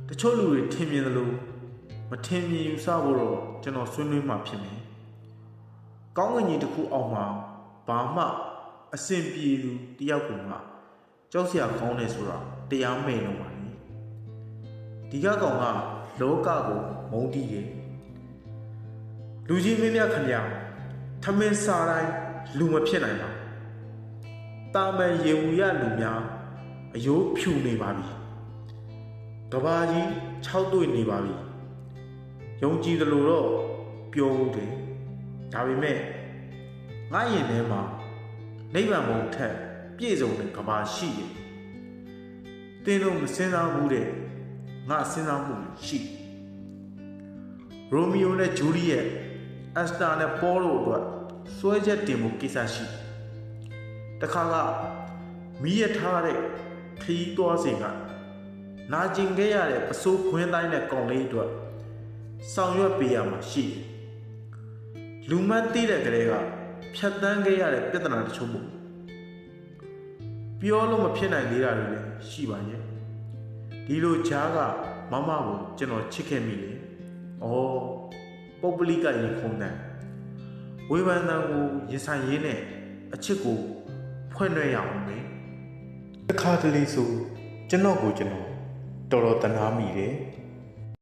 တချို့လူတွေထင်မြင်တယ်လို့မထင်မြင်ယူဆဖို့တော့ကျွန်တော်ဆွေးနွေးမှာဖြစ်မယ်ကောင်းကင်ကြီးတစ်ခုအောက်မှာဘာမှအဆင်ပြေသူတယောက်ကမှကြောက်စရာကောင်းတယ်ဆိုတာတရားမဲ့လို့ပါလေဒီကောင်ကလောကကိုမုန်းတီးတယ်လူကြီးမင်းများခင်ဗျာထမင်းစားတိုင်းလူမဖြစ်နိုင်ပါတာမန်ရေဝူရလူများအယိုးဖြူနေပါပြီကဘာကြီး6တွေ့နေပါပြီယုံကြည်တယ်လို့တော့ပြောဦးတယ်ဒါပေမဲ့ငါရင်ထဲမှာနိဗ္ဗာန်ဘုံထက်ပြည့်စုံတဲ့ကဘာရှိတယ်တင်းတို့မစင်စားဘူးတဲ့ငါစဉ်းစားမှုရှိရိုမီယိုနဲ့ဂျူလီယက်အက်စတာနဲ့ပေါတို့အတွက်စွဲချက်တင်မှုကိစ္စရှိတခါကမီးရထားတဲ့ခီးသွားစဉ်ကနာကျင်ခဲ့ရတဲ့ပစိုးခွင်းတိုင်းတဲ့ကောင်လေးအတွက်ဆောင်ရွက်ပေးရမှာရှိတယ်လူမတ်သိတဲ့ကလေးကဖြတ်တန်းခဲ့ရတဲ့ပြဿနာတချို့မို့ပြောလို့မဖြစ်နိုင်သေးတာတွေလည်းရှိပါရဲ့ဒီလိုဂျားကမမကိုကျွန်တော်ချစ်ခဲ့မိလေ။အော်ပုပ္ပလိကရင်ခုံတန်းဝေဖန်တန်ကိုရင်ဆိုင်ရင်းနဲ့အချစ်ကိုဖွင့်ရွှဲရအောင်လေ။တစ်ခါတလေဆိုကျွန်တော်ကိုတော်တော်တနာမိတယ်။